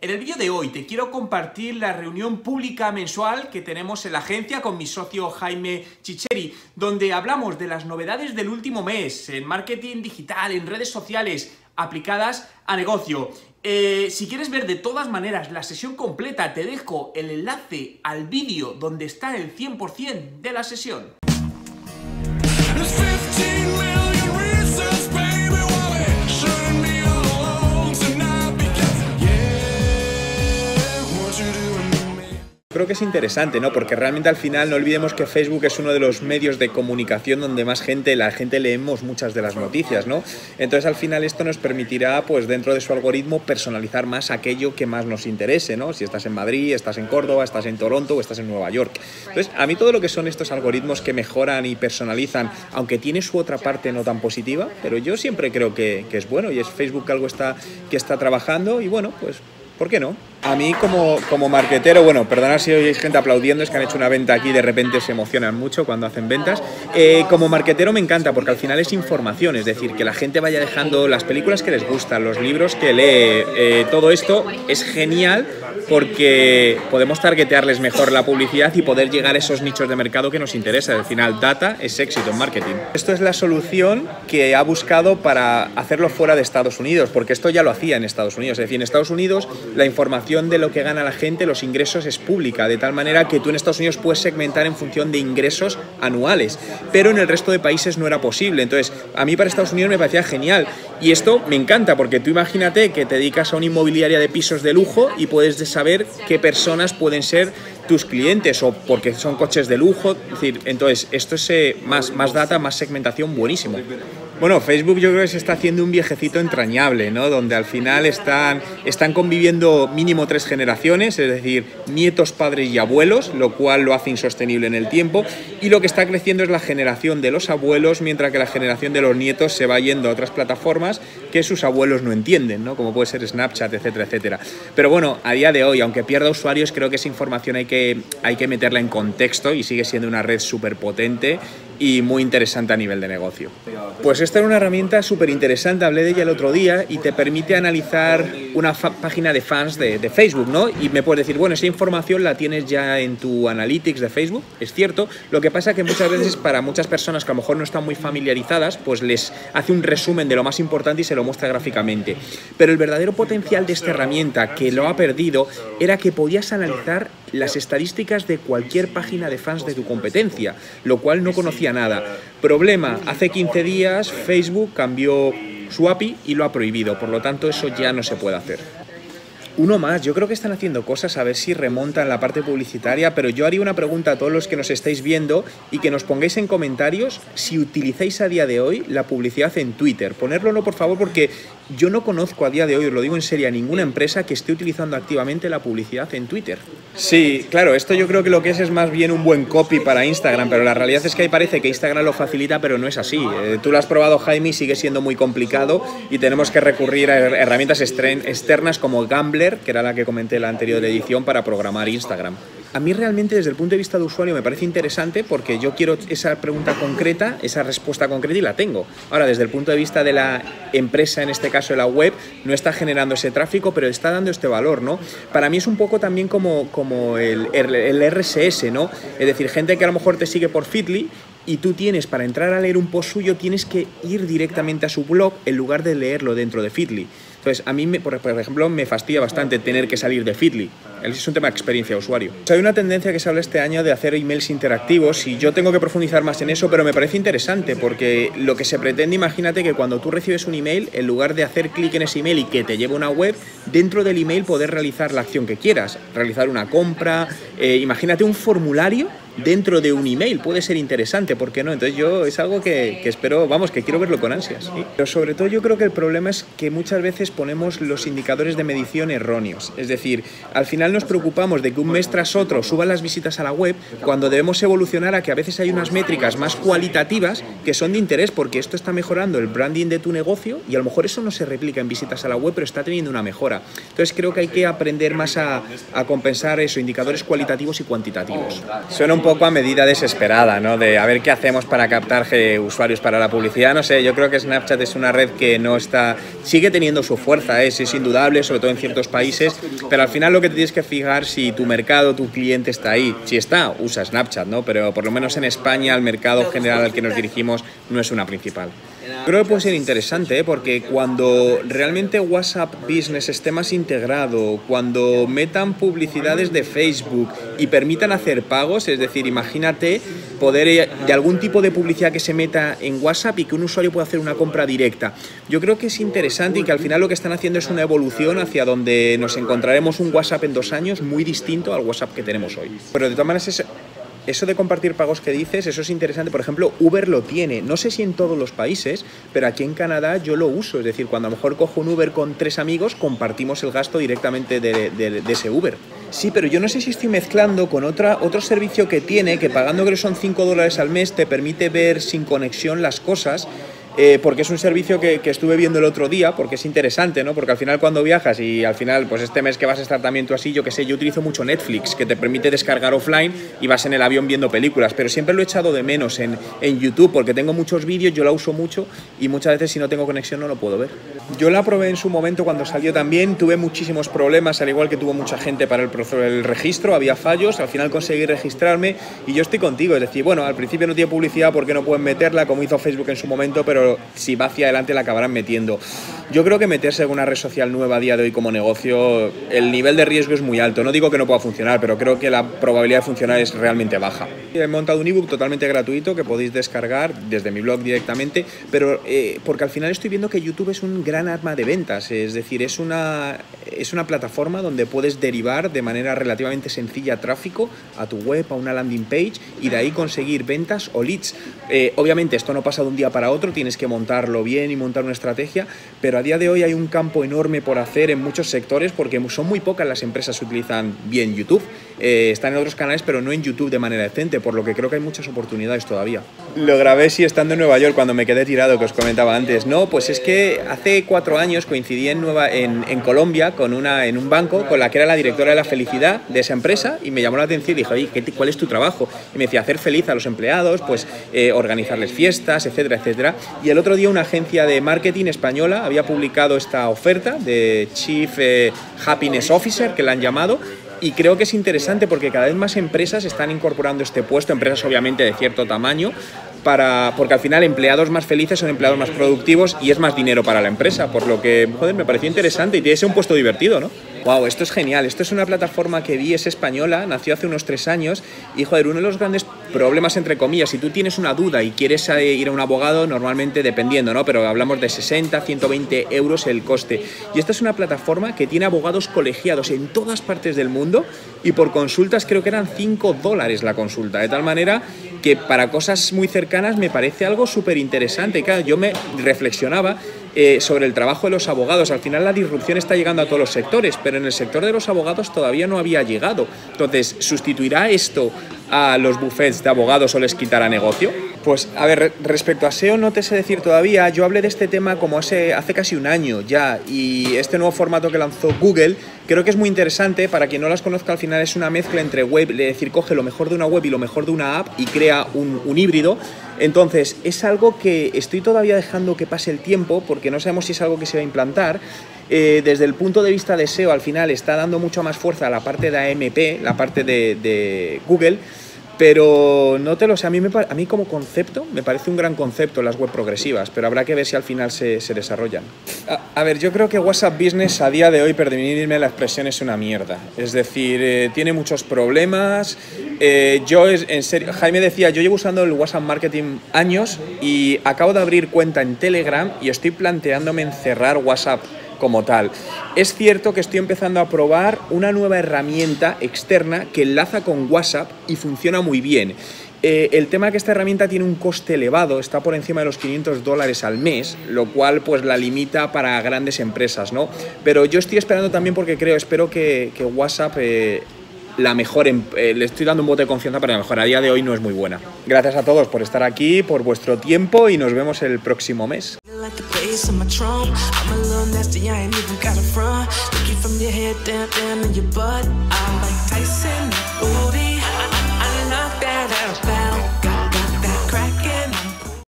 En el vídeo de hoy te quiero compartir la reunión pública mensual que tenemos en la agencia con mi socio Jaime Chicheri, donde hablamos de las novedades del último mes en marketing digital, en redes sociales aplicadas a negocio. Si quieres ver de todas maneras la sesión completa, te dejo el enlace al vídeo donde está el 100% de la sesión. Creo que es interesante, ¿no? Porque realmente al final no olvidemos que Facebook es uno de los medios de comunicación donde más la gente leemos muchas de las noticias, ¿no? Entonces al final esto nos permitirá, pues dentro de su algoritmo, personalizar más aquello que más nos interese, ¿no? Si estás en Madrid, estás en Córdoba, estás en Toronto o estás en Nueva York. Entonces a mí todo lo que son estos algoritmos que mejoran y personalizan, aunque tiene su otra parte no tan positiva, pero yo siempre creo que es bueno y es Facebook algo que está trabajando y bueno, pues ¿por qué no? A mí como marketero, bueno, perdonad si oís gente aplaudiendo, es que han hecho una venta aquí y de repente se emocionan mucho cuando hacen ventas. Como marketero me encanta porque al final es información, es decir, que la gente vaya dejando las películas que les gustan, los libros que lee, todo esto es genial porque podemos targetearles mejor la publicidad y poder llegar a esos nichos de mercado que nos interesa. Al final, data es éxito en marketing. Esto es la solución que ha buscado para hacerlo fuera de Estados Unidos, porque esto ya lo hacía en Estados Unidos. Es decir, en Estados Unidos la información de lo que gana la gente, los ingresos, es pública, de tal manera que tú en Estados Unidos puedes segmentar en función de ingresos anuales, pero en el resto de países no era posible. Entonces, a mí para Estados Unidos me parecía genial y esto me encanta porque tú imagínate que te dedicas a una inmobiliaria de pisos de lujo y puedes saber qué personas pueden ser tus clientes o porque son coches de lujo, es decir, entonces esto es más data, más segmentación, buenísimo. Bueno, Facebook yo creo que se está haciendo un viejecito entrañable, ¿no? Donde al final están conviviendo mínimo 3 generaciones, es decir, nietos, padres y abuelos, lo cual lo hace insostenible en el tiempo, y lo que está creciendo es la generación de los abuelos, mientras que la generación de los nietos se va yendo a otras plataformas que sus abuelos no entienden, ¿no? Como puede ser Snapchat, etcétera, etcétera. Pero bueno, a día de hoy, aunque pierda usuarios, creo que esa información hay que meterla en contexto y sigue siendo una red súper potente y muy interesante a nivel de negocio. Pues esta es una herramienta súper interesante, hablé de ella el otro día y te permite analizar una página de fans de Facebook, ¿no? Y me puedes decir, bueno, esa información la tienes ya en tu Analytics de Facebook, es cierto, lo que pasa que muchas veces para muchas personas que a lo mejor no están muy familiarizadas, pues les hace un resumen de lo más importante y se lo muestra gráficamente. Pero el verdadero potencial de esta herramienta, que lo ha perdido, era que podías analizar las estadísticas de cualquier página de fans de tu competencia, lo cual no conocía nada. Problema, hace 15 días Facebook cambió su API y lo ha prohibido, por lo tanto eso ya no se puede hacer. Uno más, yo creo que están haciendo cosas a ver si remontan la parte publicitaria, pero yo haría una pregunta a todos los que nos estáis viendo y que nos pongáis en comentarios si utilizáis a día de hoy la publicidad en Twitter. Ponérnoslo por favor porque yo no conozco a día de hoy, os lo digo en serio, a ninguna empresa que esté utilizando activamente la publicidad en Twitter. Sí, claro, esto yo creo que lo que es más bien un buen copy para Instagram, pero la realidad es que ahí parece que Instagram lo facilita, pero no es así. Tú lo has probado, Jaime, y sigue siendo muy complicado y tenemos que recurrir a herramientas externas como Gambler, que era la que comenté en la anterior edición, para programar Instagram. A mí realmente desde el punto de vista de usuario me parece interesante porque yo quiero esa pregunta concreta, esa respuesta concreta y la tengo. Ahora, desde el punto de vista de la empresa, en este caso de la web, no está generando ese tráfico, pero está dando este valor, ¿no? Para mí es un poco también como el RSS, ¿no? Es decir, gente que a lo mejor te sigue por Feedly y tú tienes, para entrar a leer un post suyo, tienes que ir directamente a su blog en lugar de leerlo dentro de Feedly. Entonces, a mí, por ejemplo, me fastidia bastante tener que salir de Feedly. Es un tema de experiencia de usuario. Hay una tendencia que se habla este año de hacer emails interactivos y yo tengo que profundizar más en eso, pero me parece interesante porque lo que se pretende, imagínate que cuando tú recibes un email, en lugar de hacer clic en ese email y que te lleve a una web, dentro del email poder realizar la acción que quieras, realizar una compra, imagínate un formulario dentro de un email, puede ser interesante, ¿por qué no? Entonces yo es algo que espero, vamos, que quiero verlo con ansias, ¿sí? Pero sobre todo yo creo que el problema es que muchas veces ponemos los indicadores de medición erróneos, es decir, al final nos preocupamos de que un mes tras otro suban las visitas a la web cuando debemos evolucionar a que a veces hay unas métricas más cualitativas que son de interés porque esto está mejorando el branding de tu negocio y a lo mejor eso no se replica en visitas a la web, pero está teniendo una mejora. Entonces creo que hay que aprender más a compensar eso, indicadores cualitativos y cuantitativos. Suena un poco a medida desesperada, ¿no? De a ver qué hacemos para captar usuarios para la publicidad. No sé, yo creo que Snapchat es una red que no está, sigue teniendo su fuerza, es indudable, sobre todo en ciertos países, pero al final lo que te tienes que fijar si tu mercado, tu cliente está ahí. Si está, usa Snapchat, ¿no? Pero por lo menos en España el mercado general al que nos dirigimos no es una principal. Creo que puede ser interesante, porque cuando realmente WhatsApp Business esté más integrado, cuando metan publicidades de Facebook y permitan hacer pagos, es decir, imagínate poder de algún tipo de publicidad que se meta en WhatsApp y que un usuario pueda hacer una compra directa. Yo creo que es interesante y que al final lo que están haciendo es una evolución hacia donde nos encontraremos un WhatsApp en 2 años muy distinto al WhatsApp que tenemos hoy. Pero de todas maneras eso de compartir pagos que dices, eso es interesante. Por ejemplo, Uber lo tiene. No sé si en todos los países, pero aquí en Canadá yo lo uso. Es decir, cuando a lo mejor cojo un Uber con 3 amigos, compartimos el gasto directamente de ese Uber. Sí, pero yo no sé si estoy mezclando con otro servicio que tiene, que pagando creo que son $5 al mes, te permite ver sin conexión las cosas. Porque es un servicio que estuve viendo el otro día, porque es interesante, ¿no? Porque al final cuando viajas y al final, pues este mes que vas a estar también tú así, yo qué sé, yo utilizo mucho Netflix, que te permite descargar offline y vas en el avión viendo películas, pero siempre lo he echado de menos en YouTube, porque tengo muchos vídeos, yo la uso mucho y muchas veces si no tengo conexión no lo puedo ver. Yo la probé en su momento cuando salió también, tuve muchísimos problemas, al igual que tuvo mucha gente para el registro, había fallos, al final conseguí registrarme y yo estoy contigo, es decir, bueno, al principio no tiene publicidad porque no pueden meterla, como hizo Facebook en su momento, pero si va hacia adelante la acabarán metiendo. Yo creo que meterse en una red social nueva a día de hoy como negocio, el nivel de riesgo es muy alto. No digo que no pueda funcionar, pero creo que la probabilidad de funcionar es realmente baja. He montado un ebook totalmente gratuito que podéis descargar desde mi blog directamente, pero porque al final estoy viendo que YouTube es un gran arma de ventas, es decir, es una plataforma donde puedes derivar de manera relativamente sencilla tráfico a tu web, a una landing page y de ahí conseguir ventas o leads. Obviamente esto no pasa de un día para otro, tienes que montarlo bien y montar una estrategia, pero a día de hoy hay un campo enorme por hacer en muchos sectores porque son muy pocas las empresas que utilizan bien YouTube. Están en otros canales, pero no en YouTube de manera decente, por lo que creo que hay muchas oportunidades todavía. Lo grabé sí estando en Nueva York cuando me quedé tirado, que os comentaba antes. No, pues es que hace 4 años coincidí en Colombia en un banco con la que era la directora de la felicidad de esa empresa y me llamó la atención y dije, oye, ¿cuál es tu trabajo? Y me decía, hacer feliz a los empleados, pues organizarles fiestas, etcétera, etcétera. Y el otro día una agencia de marketing española había publicado esta oferta de Chief Happiness Officer, que la han llamado, y creo que es interesante porque cada vez más empresas están incorporando este puesto, empresas obviamente de cierto tamaño, porque al final empleados más felices son empleados más productivos y es más dinero para la empresa, por lo que, joder, me pareció interesante y tiene que ser un puesto divertido, ¿no? Wow, esto es genial, esto es una plataforma que vi, es española, nació hace unos 3 años y, joder, uno de los grandes problemas, entre comillas, si tú tienes una duda y quieres ir a un abogado, normalmente dependiendo, ¿no? Pero hablamos de 60, 120 euros el coste. Y esta es una plataforma que tiene abogados colegiados en todas partes del mundo y por consultas creo que eran $5 la consulta, de tal manera que para cosas muy cercanas me parece algo súper interesante. Y claro, yo me reflexionaba sobre el trabajo de los abogados. Al final la disrupción está llegando a todos los sectores, pero en el sector de los abogados todavía no había llegado. Entonces, ¿sustituirá esto a los bufetes de abogados o les quitará negocio? Pues, a ver, respecto a SEO no te sé decir todavía. Yo hablé de este tema como hace casi un año ya, y este nuevo formato que lanzó Google creo que es muy interesante. Para quien no las conozca, al final es una mezcla entre web, es decir, coge lo mejor de una web y lo mejor de una app y crea un híbrido. Entonces, es algo que estoy todavía dejando que pase el tiempo porque no sabemos si es algo que se va a implantar. Desde el punto de vista de SEO, al final está dando mucha más fuerza a la parte de AMP, la parte de Google, pero no te lo sé, a mí como concepto me parece un gran concepto las web progresivas, pero habrá que ver si al final se desarrollan. A ver, yo creo que WhatsApp Business a día de hoy, permitidme la expresión, es una mierda. Es decir, tiene muchos problemas. En serio, Jaime decía, yo llevo usando el WhatsApp Marketing años y acabo de abrir cuenta en Telegram y estoy planteándome en cerrar WhatsApp como tal. Es cierto que estoy empezando a probar una nueva herramienta externa que enlaza con WhatsApp y funciona muy bien. El tema es que esta herramienta tiene un coste elevado, está por encima de los $500 al mes, lo cual pues la limita para grandes empresas, ¿no? Pero yo estoy esperando también porque espero que WhatsApp la mejore, le estoy dando un voto de confianza para la mejora. A día de hoy no es muy buena. Gracias a todos por estar aquí, por vuestro tiempo y nos vemos el próximo mes. On my trunk, I'm a little nasty, I ain't even got a front. Look you from your head down to your butt. I'm like Tyson, booty.